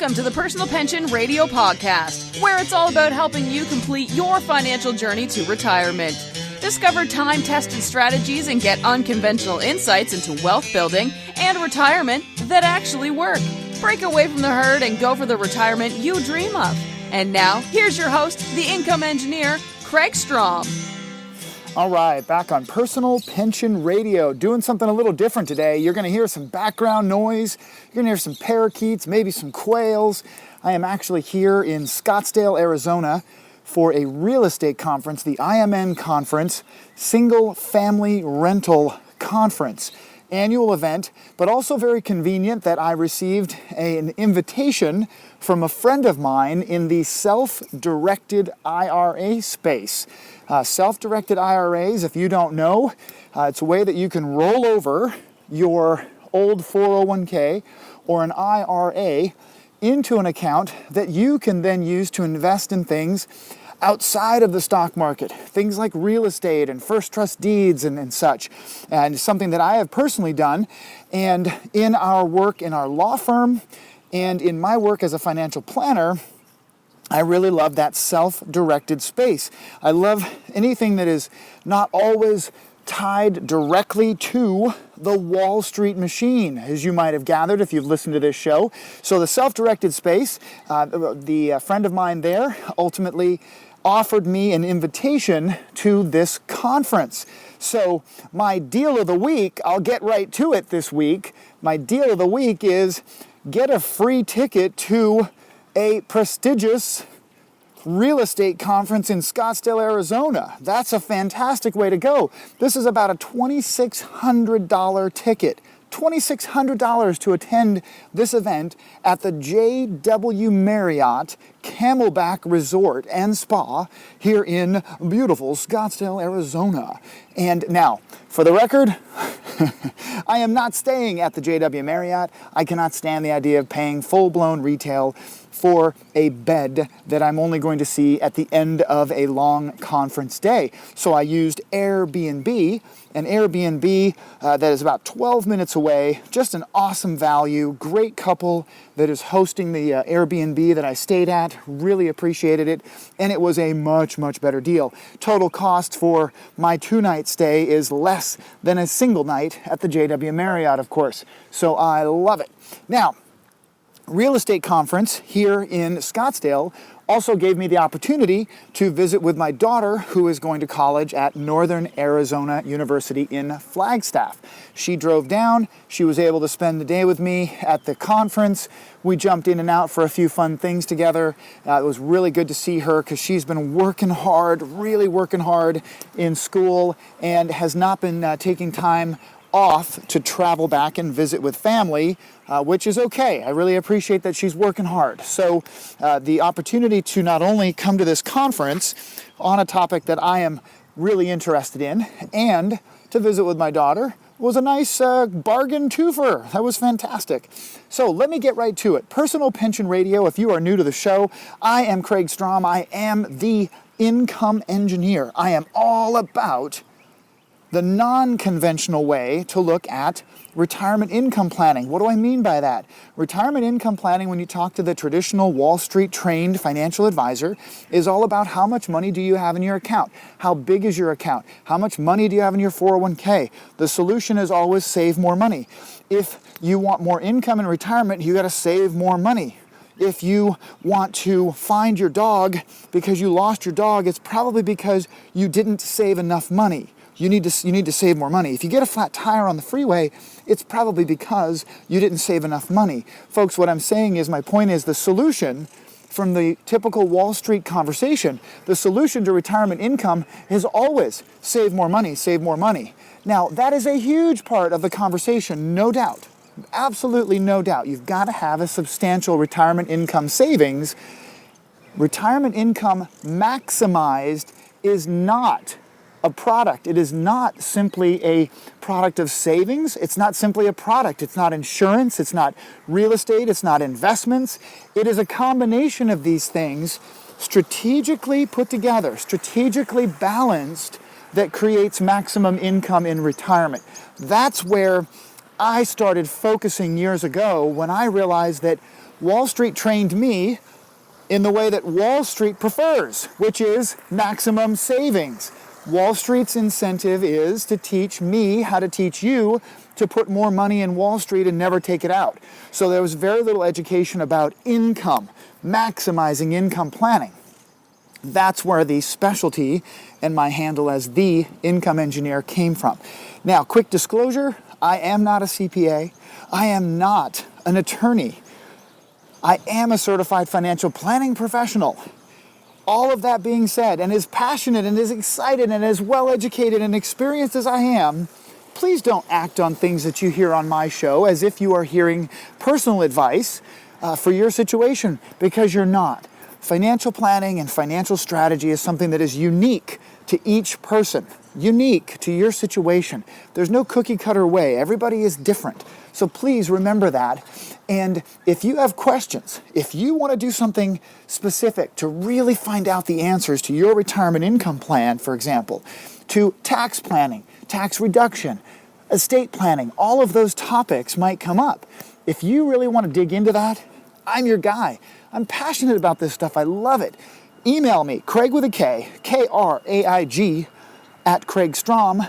Welcome to the Personal Pension Radio Podcast, where it's all about helping you complete your financial journey to retirement. Discover time-tested strategies and get unconventional insights into wealth building and retirement that actually work. Break away from the herd and go for the retirement you dream of. And now, here's your host, the income engineer, Kraig Strom. All right, back on Personal Pension Radio, doing something a little different today. You're going to hear some background noise. You're going to hear some parakeets, maybe some quails. I am actually here in Scottsdale, Arizona for a real estate conference, the IMN Conference, Single Family Rental Conference. Annual event, but also very convenient that I received an invitation from a friend of mine in the self-directed IRA space. Self-directed IRAs, if you don't know, it's a way that you can roll over your old 401k or an IRA into an account that you can then use to invest in things outside of the stock market, things like real estate and first trust deeds and such, and something that I have personally done. And in our work in our law firm and in my work as a financial planner, I really love that self-directed space. I love anything that is not always tied directly to the Wall Street machine, as you might have gathered if you've listened to this show. So the self-directed space, the friend of mine there ultimately offered me an invitation to this conference. So my deal of the week, I'll get right to it this week. My deal of the week is get a free ticket to a prestigious real estate conference in Scottsdale, Arizona. That's a fantastic way to go. This is about a $2,600 ticket. $2,600 to attend this event at the JW Marriott Camelback Resort and Spa here in beautiful Scottsdale, Arizona. And now, for the record, I am not staying at the JW Marriott. I cannot stand the idea of paying full-blown retail for a bed that I'm only going to see at the end of a long conference day. So I used Airbnb, an Airbnb that is about 12 minutes away, just an awesome value, great couple that is hosting the Airbnb that I stayed at, really appreciated it, and it was a much, much better deal. Total cost for my 2-night stay is less than a single night at the JW Marriott, of course, so I love it. Now, real estate conference here in Scottsdale also gave me the opportunity to visit with my daughter, who is going to college at Northern Arizona University in Flagstaff. She drove down. She was able to spend the day with me at the conference. We jumped in and out for a few fun things together. It was really good to see her because she's been working hard, really working hard in school, and has not been taking time off to travel back and visit with family, which is okay. I really appreciate that she's working hard. So the opportunity to not only come to this conference on a topic that I am really interested in and to visit with my daughter was a nice bargain twofer. That was fantastic. So let me get right to it. Personal Pension Radio, if you are new to the show, I am Kraig Strom. I am the income engineer. I am all about the non-conventional way to look at retirement income planning. What do I mean by that? Retirement income planning, when you talk to the traditional Wall Street trained financial advisor, is all about how much money do you have in your account? How big is your account? How much money do you have in your 401k? The solution is always save more money. If you want more income in retirement, you got to save more money. If you want to find your dog because you lost your dog, it's probably because you didn't save enough money. You need to save more money. If you get a flat tire on the freeway, it's probably because you didn't save enough money. Folks, what I'm saying is, my point is, the solution from the typical Wall Street conversation, the solution to retirement income is always save more money, save more money. Now, that is a huge part of the conversation, no doubt. Absolutely no doubt. You've got to have a substantial retirement income savings. Retirement income maximized is not a product. It is not simply a product of savings. It's not simply a product. It's not insurance. It's not real estate. It's not investments. It is a combination of these things strategically put together, strategically balanced, that creates maximum income in retirement. That's where I started focusing years ago when I realized that Wall Street trained me in the way that Wall Street prefers, which is maximum savings. Wall Street's incentive is to teach me how to teach you to put more money in Wall Street and never take it out. So there was very little education about income, maximizing income planning. That's where the specialty and my handle as the income engineer came from. Now, quick disclosure, I am not a CPA. I am not an attorney. I am a certified financial planning professional. All of that being said, and as passionate and as excited and as well educated and experienced as I am, please don't act on things that you hear on my show as if you are hearing personal advice for your situation, because you're not. Financial planning and financial strategy is something that is unique to each person, unique to your situation. There's no cookie cutter way. Everybody is different. So please remember that. And if you have questions, if you want to do something specific to really find out the answers to your retirement income plan, for example, to tax planning, tax reduction, estate planning, all of those topics might come up. If you really want to dig into that, I'm your guy. I'm passionate about this stuff. I love it. Email me, Kraig with a K, Kraig, at kraigstrom.com.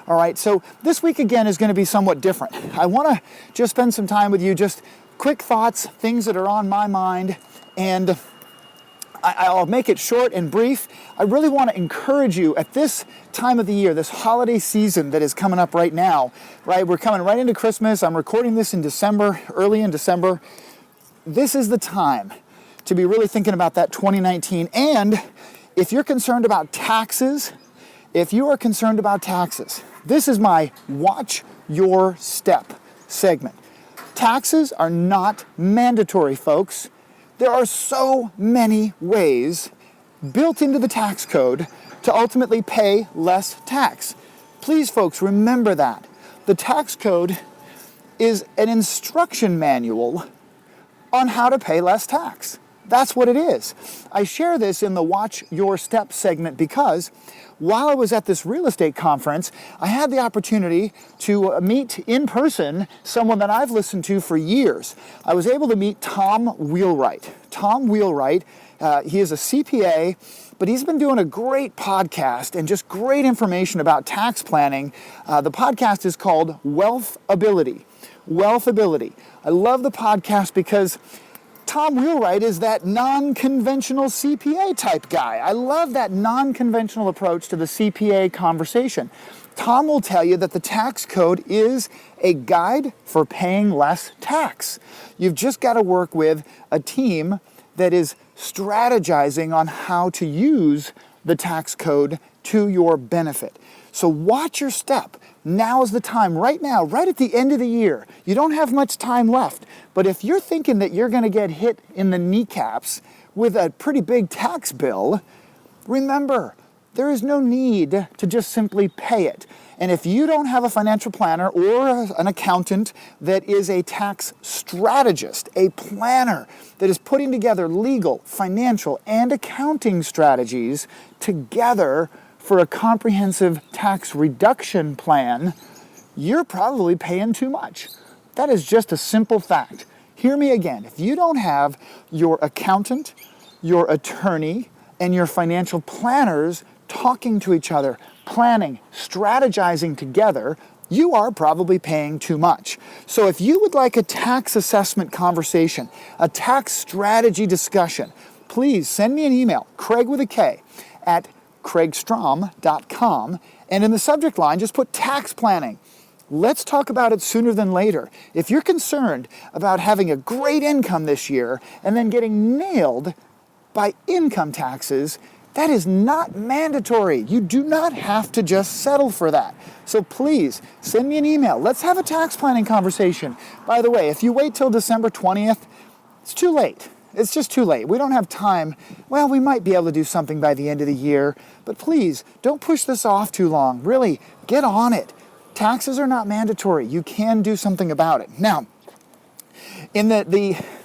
All right, so this week again is going to be somewhat different. I want to just spend some time with you, just quick thoughts, things that are on my mind, and I'll make it short and brief. I really want to encourage you at this time of the year, this holiday season that is coming up right now, right? We're coming right into Christmas. I'm recording this in December, early in December. This is the time to be really thinking about that 2019. And if you're concerned about taxes, if you are concerned about taxes, this is my Watch Your Step segment. Taxes are not mandatory, folks. There are so many ways built into the tax code to ultimately pay less tax. Please, folks, remember that. The tax code is an instruction manual on how to pay less tax. That's what it is. I share this in the Watch Your Step segment because while I was at this real estate conference, I had the opportunity to meet in person someone that I've listened to for years. I was able to meet Tom Wheelwright. Tom Wheelwright, he is a CPA, but he's been doing a great podcast and just great information about tax planning. The podcast is called Wealthability. Wealthability. I love the podcast because Tom Wheelwright is that non-conventional CPA type guy. I love that non-conventional approach to the CPA conversation. Tom will tell you that the tax code is a guide for paying less tax. You've just got to work with a team that is strategizing on how to use the tax code to your benefit. So watch your step. Now is the time, right now, right at the end of the year. You don't have much time left, but if you're thinking that you're going to get hit in the kneecaps with a pretty big tax bill, remember, there is no need to just simply pay it. And if you don't have a financial planner or an accountant that is a tax strategist, a planner that is putting together legal, financial, and accounting strategies together for a comprehensive tax reduction plan, you're probably paying too much. That is just a simple fact. Hear me again. If you don't have your accountant, your attorney, and your financial planners talking to each other, planning, strategizing together, you are probably paying too much. So if you would like a tax assessment conversation, a tax strategy discussion, please send me an email, Kraig with a K, at kraigstrom.com, and in the subject line, just put tax planning. Let's talk about it sooner than later. If you're concerned about having a great income this year and then getting nailed by income taxes, that is not mandatory. You do not have to just settle for that. So please, send me an email. Let's have a tax planning conversation. By the way, if you wait till December 20th, it's too late. It's just too late. We don't have time. Well, we might be able to do something by the end of the year, but please, don't push this off too long. Really, get on it. Taxes are not mandatory. You can do something about it. Now, in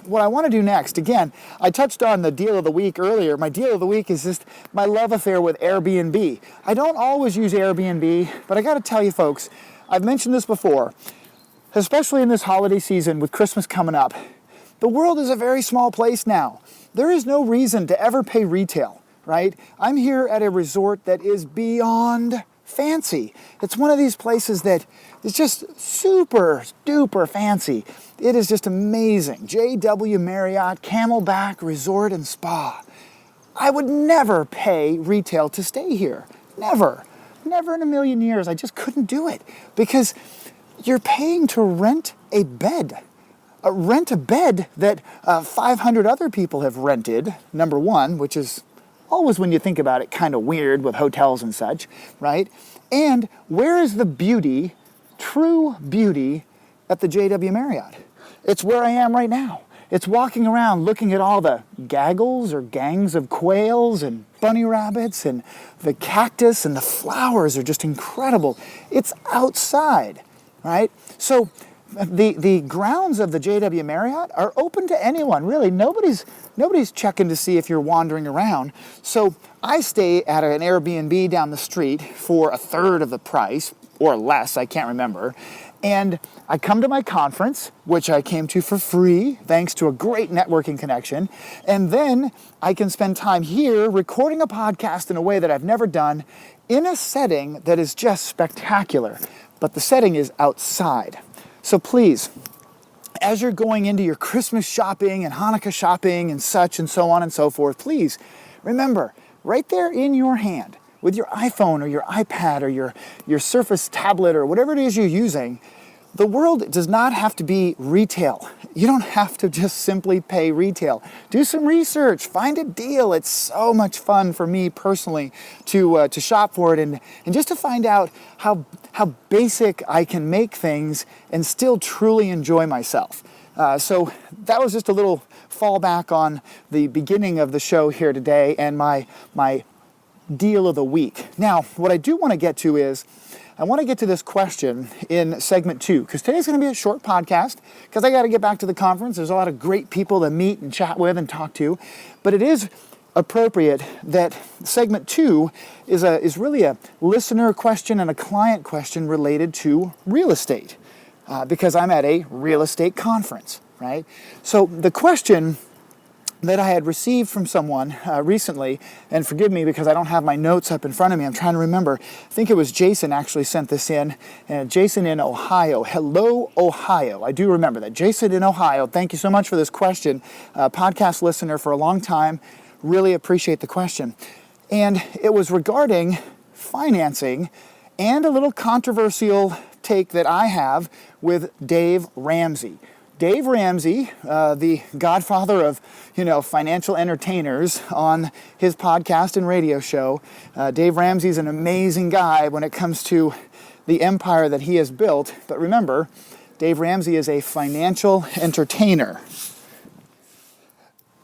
what I want to do next, again, I touched on the deal of the week earlier. My deal of the week is just my love affair with Airbnb. I don't always use Airbnb, but I got to tell you folks, I've mentioned this before, especially in this holiday season with Christmas coming up, The world is a very small place now. There is no reason to ever pay retail, right? I'm here at a resort that is beyond fancy. It's one of these places that is just super duper fancy. It is just amazing. JW Marriott Camelback Resort and Spa. I would never pay retail to stay here. Never in a million years. I just couldn't do it because you're paying to rent a bed. Rent a bed that 500 other people have rented, number one, which is always, when you think about it, kind of weird with hotels and such, right? And where is the beauty, true beauty, at the JW Marriott? It's where I am right now. It's walking around looking at all the gaggles or gangs of quails and bunny rabbits, and the cactus and the flowers are just incredible. It's outside, right? So the grounds of the JW Marriott are open to anyone, really. Nobody's checking to see if you're wandering around. So I stay at an Airbnb down the street for a third of the price, or less, I can't remember. And I come to my conference, which I came to for free, thanks to a great networking connection. And then I can spend time here recording a podcast in a way that I've never done, in a setting that is just spectacular. But the setting is outside. So please, as you're going into your Christmas shopping and Hanukkah shopping and such and so on and so forth, please remember, right there in your hand, with your iPhone or your iPad or your Surface tablet or whatever it is you're using, the world does not have to be retail. You don't have to just simply pay retail. Do some research, find a deal. It's so much fun for me personally to shop for it and just to find out how basic I can make things and still truly enjoy myself. So that was just a little fallback on the beginning of the show here today and my deal of the week. Now, what I do want to get to is, I want to get to this question in segment 2, because today's going to be a short podcast, because I got to get back to the conference. There's a lot of great people to meet and chat with and talk to, but it is appropriate that segment 2 is really a listener question and a client question related to real estate, because I'm at a real estate conference, right? So the question that I had received from someone recently, and forgive me because I don't have my notes up in front of me, I'm trying to remember. I think it was Jason actually sent this in, Jason in Ohio. Hello, Ohio. I do remember that. Jason in Ohio, thank you so much for this question. Podcast listener for a long time. Really appreciate the question. And it was regarding financing and a little controversial take that I have with Dave Ramsey. Dave Ramsey, the godfather of, financial entertainers on his podcast and radio show. Dave Ramsey's an amazing guy when it comes to the empire that he has built. But remember, Dave Ramsey is a financial entertainer.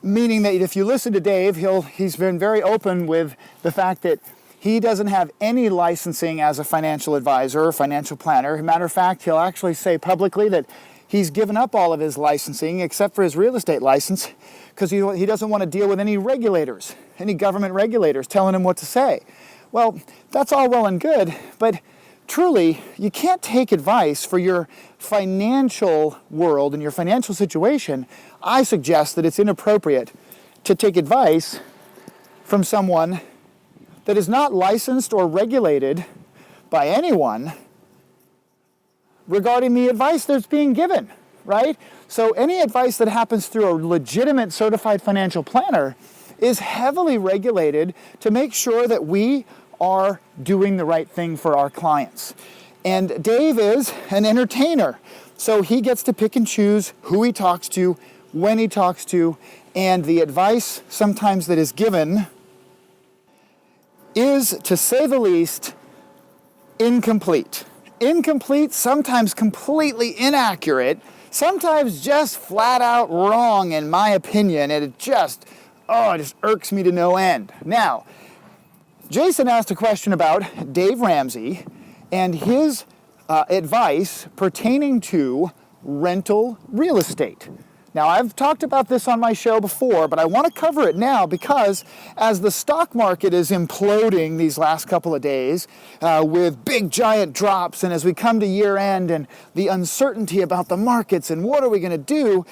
Meaning that if you listen to Dave, he's been very open with the fact that he doesn't have any licensing as a financial advisor or financial planner. As a matter of fact, he'll actually say publicly that he's given up all of his licensing except for his real estate license because he doesn't want to deal with any regulators, any government regulators telling him what to say. Well, that's all well and good, but truly, you can't take advice for your financial world and your financial situation. I suggest that it's inappropriate to take advice from someone that is not licensed or regulated by anyone regarding the advice that's being given, right? So any advice that happens through a legitimate certified financial planner is heavily regulated to make sure that we are doing the right thing for our clients. And Dave is an entertainer, so he gets to pick and choose who he talks to, when he talks to, and the advice sometimes that is given is, to say the least, incomplete. Incomplete, sometimes completely inaccurate, sometimes just flat out wrong in my opinion, and it just irks me to no end. Now, Jason asked a question about Dave Ramsey and his advice pertaining to rental real estate. Now, I've talked about this on my show before, but I want to cover it now because as the stock market is imploding these last couple of days with big giant drops, and as we come to year end and the uncertainty about the markets and what are we going to do,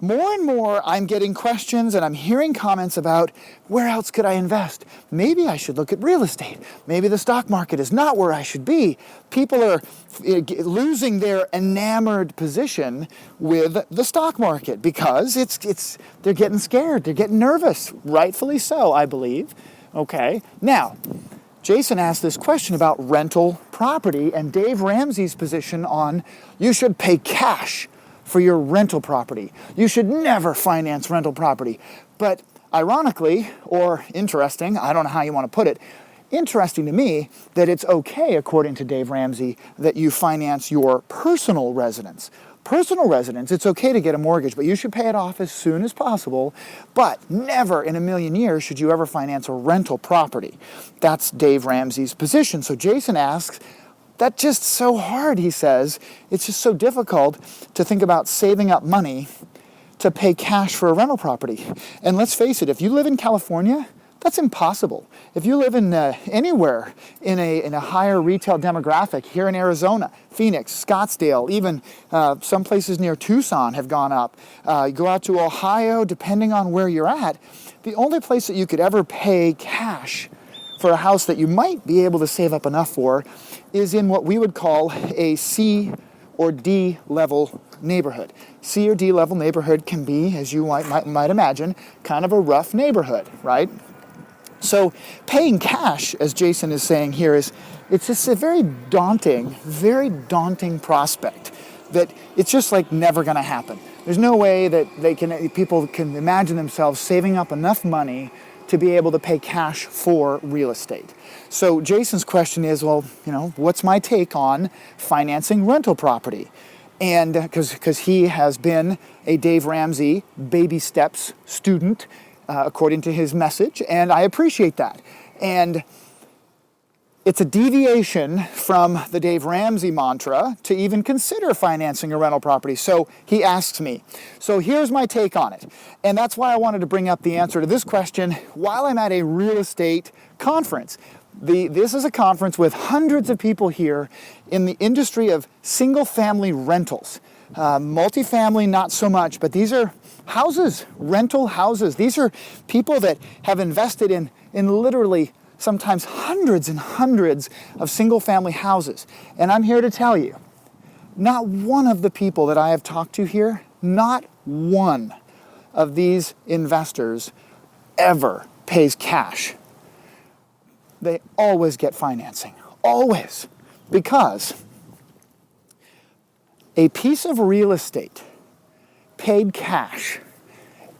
more and more I'm getting questions and I'm hearing comments about where else could I invest? Maybe I should look at real estate. Maybe the stock market is not where I should be. People are losing their enamored position with the stock market because they're getting scared, they're getting nervous, rightfully so, I believe. Okay, now, Jason asked this question about rental property and Dave Ramsey's position on you should pay cash for your rental property. You should never finance rental property. But ironically, or interesting, I don't know how you want to put it, interesting to me that it's okay, according to Dave Ramsey, that you finance your personal residence. Personal residence, it's okay to get a mortgage, but you should pay it off as soon as possible. But never in a million years should you ever finance a rental property. That's Dave Ramsey's position. So Jason asks, that's just so hard, he says. It's just so difficult to think about saving up money to pay cash for a rental property. And let's face it, if you live in California, that's impossible. If you live in anywhere in a higher retail demographic, here in Arizona, Phoenix, Scottsdale, even some places near Tucson have gone up. You go out to Ohio, depending on where you're at, the only place that you could ever pay cash for a house that you might be able to save up enough for is in what we would call a C or D level neighborhood. C or D level neighborhood can be, as you might imagine, kind of a rough neighborhood, right? So paying cash, as Jason is saying here, it's just a very daunting prospect that it's just like never going to happen. There's no way that people can imagine themselves saving up enough money to be able to pay cash for real estate. So Jason's question is, well, what's my take on financing rental property? And because he has been a Dave Ramsey baby steps student, according to his message, and I appreciate that. And it's a deviation from the Dave Ramsey mantra to even consider financing a rental property. So he asks me. So here's my take on it. And that's why I wanted to bring up the answer to this question while I'm at a real estate conference. This is a conference with hundreds of people here in the industry of single-family rentals. Multifamily, not so much, but these are houses, rental houses. These are people that have invested in literally sometimes hundreds and hundreds of single-family houses. And I'm here to tell you, not one of the people that I have talked to here, not one of these investors ever pays cash. They always get financing, always, because a piece of real estate paid cash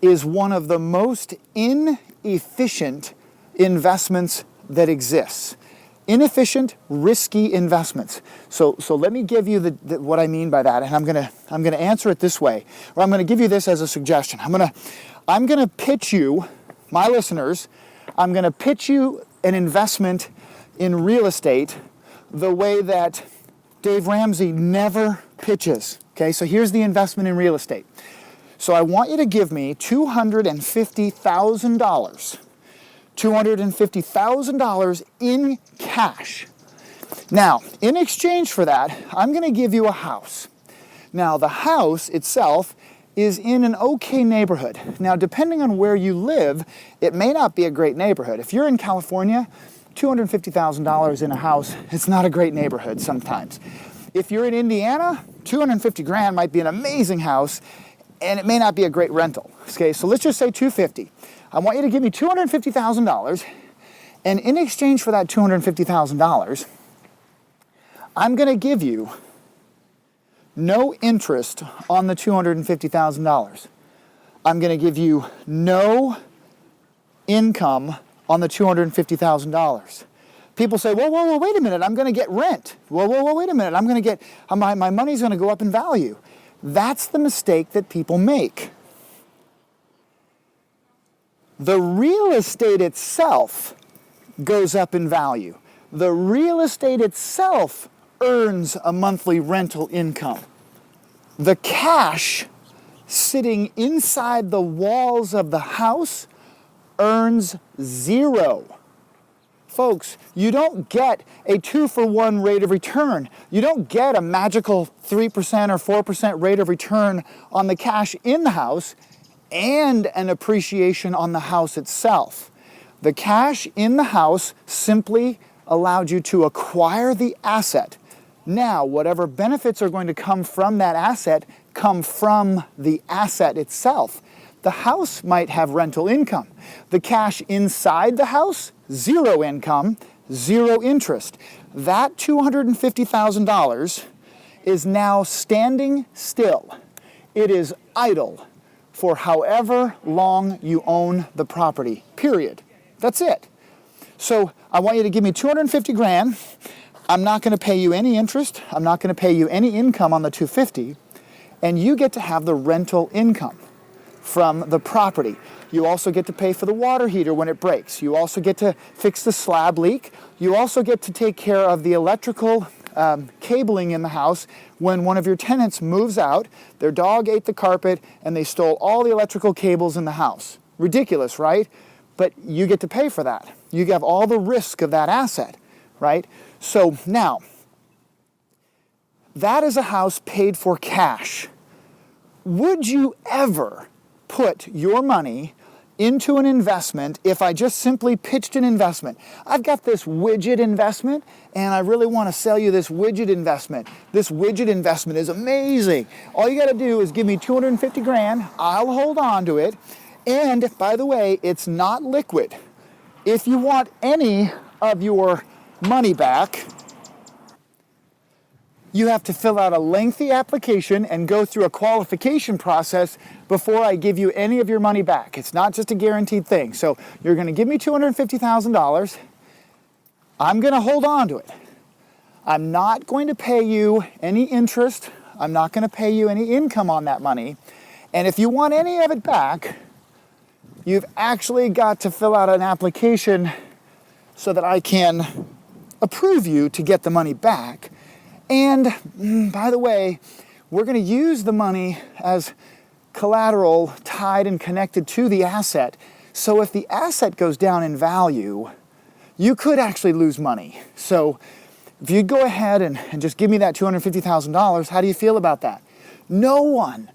is one of the most inefficient investments that exists. Inefficient, risky investments. So let me give you what I mean by that, and I'm gonna answer it this way, or I'm gonna give you this as a suggestion. I'm gonna pitch you, my listeners, I'm gonna pitch you an investment in real estate the way that Dave Ramsey never pitches. Okay, so here's the investment in real estate. So I want you to give me $250,000. $250,000 in cash. Now, in exchange for that, I'm going to give you a house. Now, the house itself is in an okay neighborhood. Now, depending on where you live, it may not be a great neighborhood. If you're in California, $250,000 in a house, it's not a great neighborhood sometimes. If you're in Indiana, $250,000 might be an amazing house, and it may not be a great rental. Okay, so let's just say $250,000. I want you to give me $250,000, and in exchange for that $250,000, I'm going to give you no interest on the $250,000. I'm going to give you no income on the $250,000. People say, whoa, wait a minute, I'm going to get rent. Whoa, wait a minute, I'm going to get, my money's going to go up in value. That's the mistake that people make. The real estate itself goes up in value. The real estate itself earns a monthly rental income. The cash sitting inside the walls of the house earns zero. Folks, you don't get a 2-for-1 rate of return. You don't get a magical 3% or 4% rate of return on the cash in the house and an appreciation on the house itself. The cash in the house simply allowed you to acquire the asset. Now, whatever benefits are going to come from that asset come from the asset itself. The house might have rental income. The cash inside the house, zero income, zero interest. That $250,000 is now standing still. It is idle for however long you own the property, period. That's it. So I want you to give me 250 grand. I'm not going to pay you any interest. I'm not going to pay you any income on the 250, and you get to have the rental income from the property. You also get to pay for the water heater when it breaks. You also get to fix the slab leak. You also get to take care of the electrical cabling in the house when one of your tenants moves out, their dog ate the carpet, and they stole all the electrical cables in the house. Ridiculous, right? But you get to pay for that. You have all the risk of that asset, right? So now, that is a house paid for cash. Would you ever put your money into an investment if I just simply pitched an investment? I've got this widget investment and I really want to sell you this widget investment. This widget investment is amazing. All you got to do is give me 250 grand. I'll hold on to it. And by the way, it's not liquid. If you want any of your money back, you have to fill out a lengthy application and go through a qualification process before I give you any of your money back. It's not just a guaranteed thing. So you're going to give me $250,000. I'm going to hold on to it. I'm not going to pay you any interest. I'm not going to pay you any income on that money. And if you want any of it back, you've actually got to fill out an application so that I can approve you to get the money back. And by the way, we're going to use the money as collateral tied and connected to the asset. So if the asset goes down in value, you could actually lose money. So if you go ahead and just give me that $250,000, how do you feel about that? No one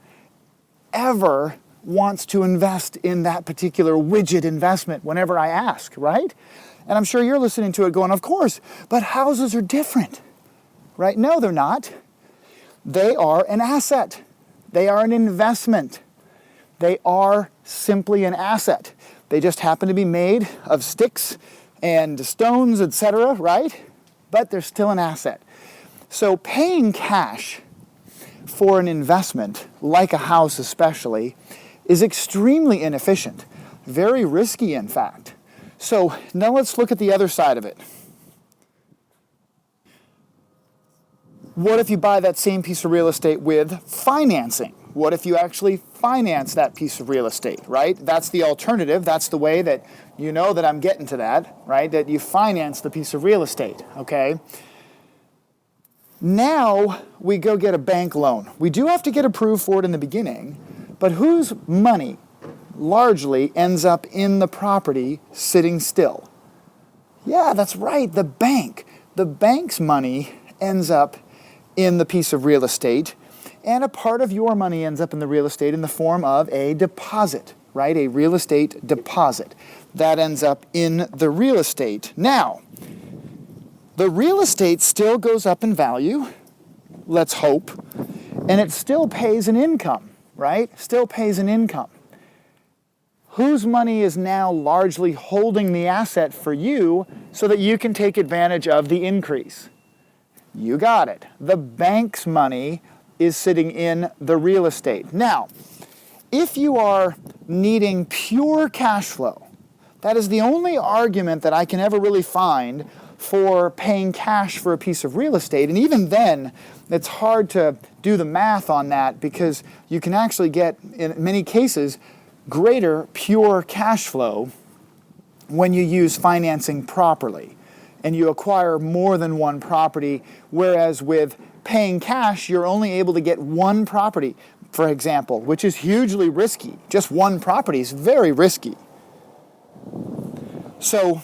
ever wants to invest in that particular widget investment whenever I ask, right? And I'm sure you're listening to it going, of course, but houses are different. Right? No, they're not. They are an asset. They are an investment. They are simply an asset. They just happen to be made of sticks and stones, etc., right? But they're still an asset. So paying cash for an investment, like a house especially, is extremely inefficient. Very risky, in fact. So now let's look at the other side of it. What if you buy that same piece of real estate with financing? What if you actually finance that piece of real estate, right? That's the alternative. That's the way that you know that I'm getting to that, right? That you finance the piece of real estate, okay? Now we go get a bank loan. We do have to get approved for it in the beginning, but whose money largely ends up in the property sitting still? Yeah, that's right, the bank. The bank's money ends up in the piece of real estate, and a part of your money ends up in the real estate in the form of a deposit, right? A real estate deposit. That ends up in the real estate. Now, the real estate still goes up in value, let's hope, and it still pays an income, right? Still pays an income. Whose money is now largely holding the asset for you so that you can take advantage of the increase? You got it. The bank's money is sitting in the real estate. Now, if you are needing pure cash flow, that is the only argument that I can ever really find for paying cash for a piece of real estate. And even then, it's hard to do the math on that because you can actually get, in many cases, greater pure cash flow when you use financing properly and you acquire more than one property, whereas with paying cash, you're only able to get one property, for example, which is hugely risky. Just one property is very risky. So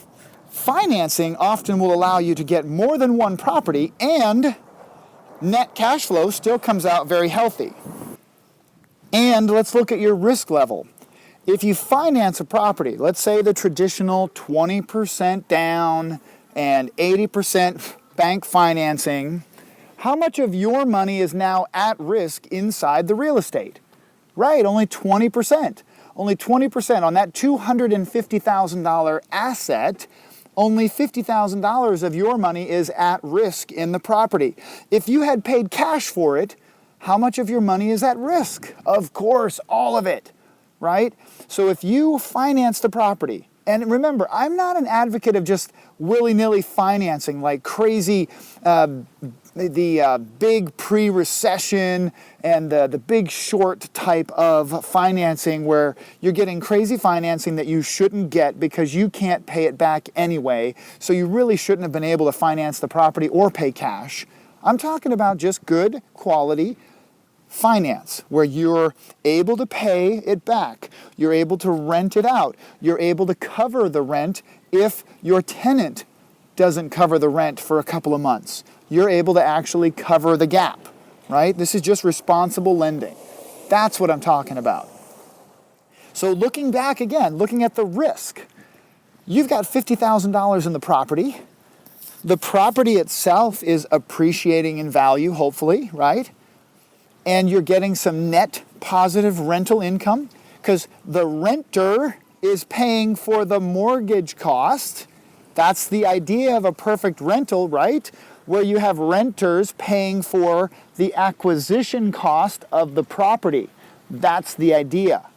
Financing often will allow you to get more than one property, and net cash flow still comes out very healthy. And let's look at your risk level. If you finance a property, let's say the traditional 20% down and 80% bank financing, how much of your money is now at risk inside the real estate? Right, only 20%. Only 20% on that $250,000 asset. Only $50,000 of your money is at risk in the property. If you had paid cash for it, how much of your money is at risk? Of course, all of it, right? So if you finance the property, and remember, I'm not an advocate of just willy-nilly financing like crazy, the big pre-recession and the big short type of financing where you're getting crazy financing that you shouldn't get because you can't pay it back anyway, so you really shouldn't have been able to finance the property or pay cash. I'm talking about just good quality finance where you're able to pay it back, you're able to rent it out, you're able to cover the rent if your tenant doesn't cover the rent for a couple of months. You're able to actually cover the gap, right? This is just responsible lending. That's what I'm talking about. So looking back again, looking at the risk, you've got $50,000 in the property. The property itself is appreciating in value, hopefully, right? And you're getting some net positive rental income because the renter is paying for the mortgage cost. That's the idea of a perfect rental, right? Where you have renters paying for the acquisition cost of the property. That's the idea.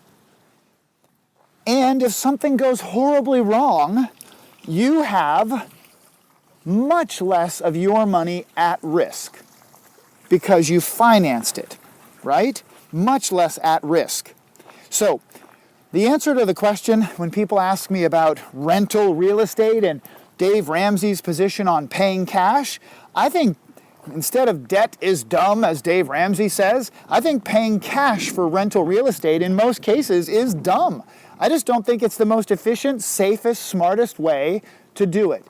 And if something goes horribly wrong, you have much less of your money at risk because you financed it, right? Much less at risk. So the answer to the question when people ask me about rental real estate and Dave Ramsey's position on paying cash, I think instead of debt is dumb, as Dave Ramsey says, I think paying cash for rental real estate in most cases is dumb. I just don't think it's the most efficient, safest, smartest way to do it.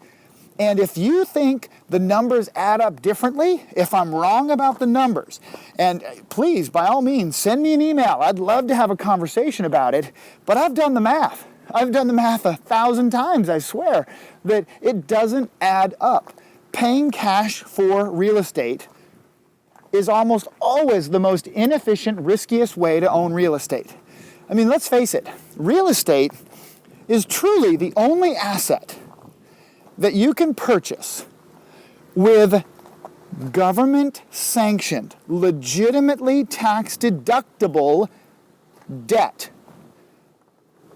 And if you think the numbers add up differently, if I'm wrong about the numbers, and please, by all means, send me an email. I'd love to have a conversation about it, but I've done the math. I've done the math 1,000 times, I swear, that it doesn't add up. Paying cash for real estate is almost always the most inefficient, riskiest way to own real estate. I mean, let's face it, real estate is truly the only asset that you can purchase with government-sanctioned, legitimately tax-deductible debt.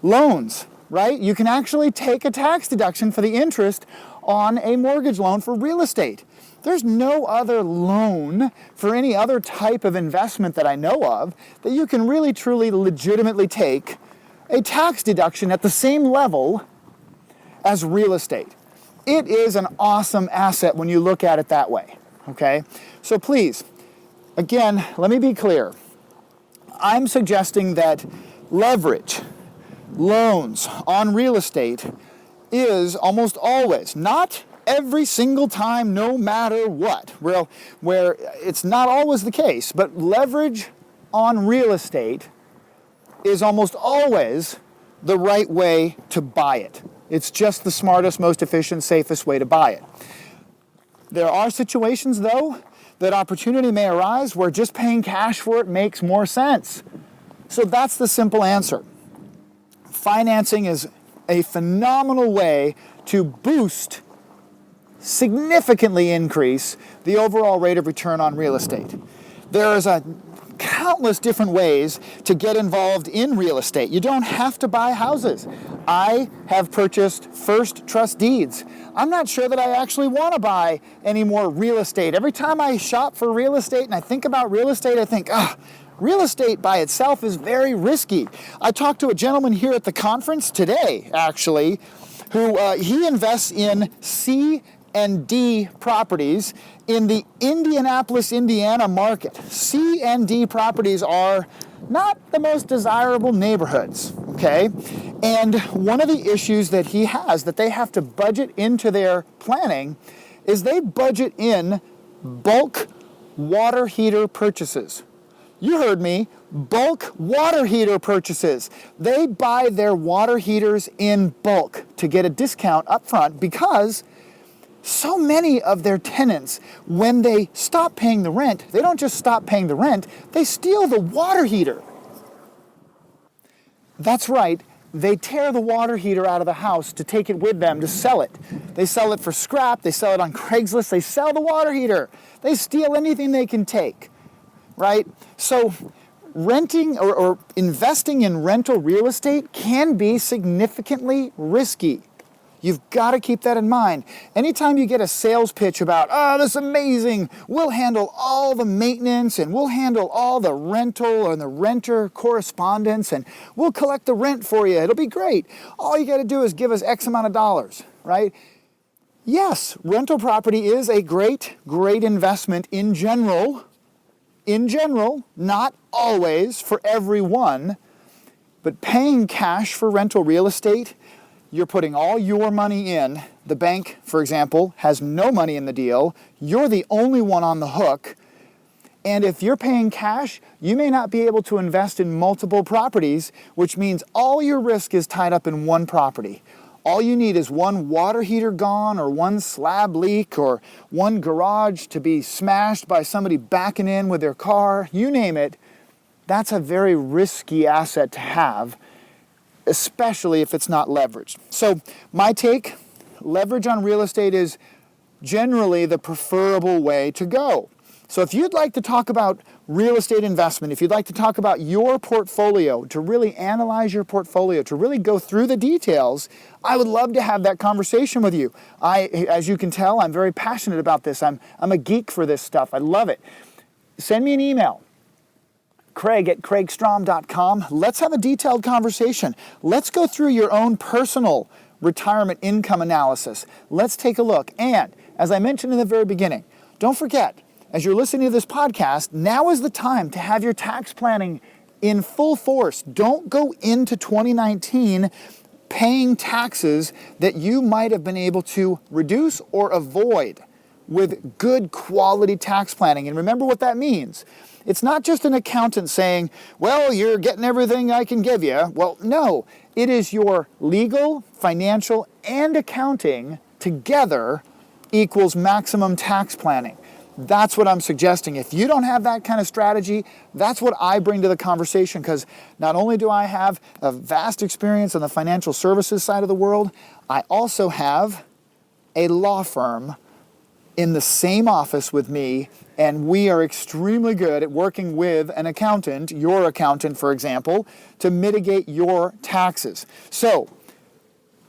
Loans, right? You can actually take a tax deduction for the interest on a mortgage loan for real estate. There's no other loan for any other type of investment that I know of that you can really, truly, legitimately take a tax deduction at the same level as real estate. It is an awesome asset when you look at it that way, okay? So please, again, let me be clear. I'm suggesting that leverage, loans on real estate is almost always, not every single time, no matter what, where it's not always the case, but leverage on real estate is almost always the right way to buy it. It's just the smartest, most efficient, safest way to buy it. There are situations, though, that opportunity may arise where just paying cash for it makes more sense. So that's the simple answer. Financing is a phenomenal way to boost, significantly increase the overall rate of return on real estate. There is countless different ways to get involved in real estate. You don't have to buy houses. I have purchased first trust deeds. I'm not sure that I actually want to buy any more real estate. Every time I shop for real estate and I think about real estate, I think, real estate by itself is very risky. I talked to a gentleman here at the conference today, actually, who he invests in C&D properties in the Indianapolis, Indiana market. C&D properties are not the most desirable neighborhoods, okay? And one of the issues that he has that they have to budget into their planning is they budget in bulk water heater purchases. You heard me, bulk water heater purchases. They buy their water heaters in bulk to get a discount up front because so many of their tenants, when they stop paying the rent, they don't just stop paying the rent, they steal the water heater. That's right. They tear the water heater out of the house to take it with them to sell it. They sell it for scrap. They sell it on Craigslist. They sell the water heater. They steal anything they can take, right? So renting or investing in rental real estate can be significantly risky. You've got to keep that in mind. Anytime you get a sales pitch about, oh, this is amazing, we'll handle all the maintenance and we'll handle all the rental and the renter correspondence and we'll collect the rent for you. It'll be great. All you got to do is give us X amount of dollars, right? Yes, rental property is a great investment in general. In general, not always for everyone, but paying cash for rental real estate, you're putting all your money in. The bank, for example, has no money in the deal. You're the only one on the hook. And if you're paying cash, you may not be able to invest in multiple properties, which means all your risk is tied up in one property. All you need is one water heater gone or one slab leak or one garage to be smashed by somebody backing in with their car. You name it. That's a very risky asset to have, especially if it's not leveraged. So my take, leverage on real estate is generally the preferable way to go. So if you'd like to talk about real estate investment, if you'd like to talk about your portfolio, to really analyze your portfolio, to really go through the details, I would love to have that conversation with you. As you can tell, I'm very passionate about this. I'm a geek for this stuff. I love it. Send me an email. Kraig@kraigstrom.com. Let's have a detailed conversation. Let's go through your own personal retirement income analysis. Let's take a look. And as I mentioned in the very beginning, don't forget, as you're listening to this podcast, now is the time to have your tax planning in full force. Don't go into 2019 paying taxes that you might have been able to reduce or avoid with good quality tax planning. And remember what that means. It's not just an accountant saying, well, you're getting everything I can give you. Well, no, it is your legal, financial, and accounting together equals maximum tax planning. That's what I'm suggesting. If you don't have that kind of strategy, that's what I bring to the conversation, because not only do I have a vast experience on the financial services side of the world, I also have a law firm in the same office with me, and we are extremely good at working with an accountant, your accountant, for example, to mitigate your taxes. So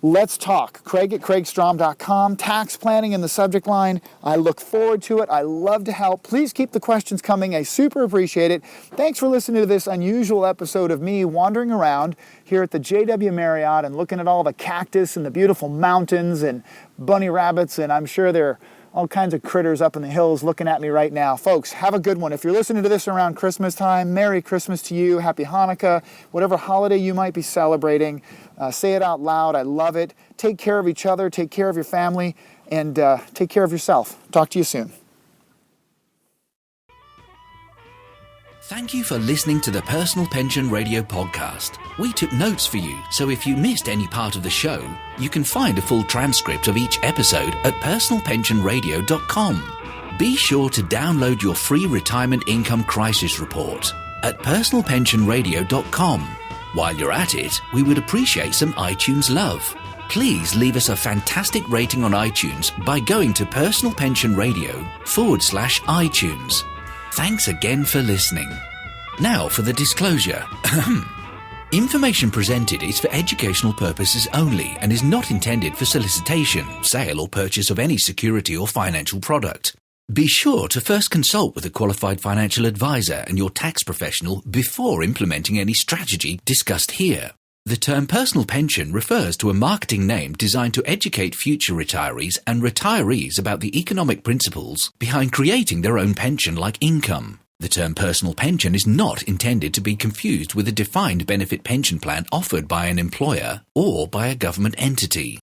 let's talk. Kraig@kraigstrom.com, tax planning in the subject line. I look forward to it. I love to help. Please keep the questions coming. I super appreciate it. Thanks for listening to this unusual episode of me wandering around here at the JW Marriott and looking at all the cactus and the beautiful mountains and bunny rabbits, and I'm sure there are all kinds of critters up in the hills looking at me right now. Folks, have a good one. If you're listening to this around Christmas time, Merry Christmas to you, Happy Hanukkah, whatever holiday you might be celebrating. Say it out loud. I love it. Take care of each other, take care of your family, and take care of yourself. Talk to you soon. Thank you for listening to the Personal Pension Radio podcast. We took notes for you, so if you missed any part of the show, you can find a full transcript of each episode at personalpensionradio.com. Be sure to download your free retirement income crisis report at personalpensionradio.com. While you're at it, we would appreciate some iTunes love. Please leave us a fantastic rating on iTunes by going to personalpensionradio.com/iTunes. Thanks again for listening. Now for the disclosure. Information presented is for educational purposes only and is not intended for solicitation, sale or purchase of any security or financial product. Be sure to first consult with a qualified financial advisor and your tax professional before implementing any strategy discussed here. The term personal pension refers to a marketing name designed to educate future retirees and retirees about the economic principles behind creating their own pension-like income. The term personal pension is not intended to be confused with a defined benefit pension plan offered by an employer or by a government entity.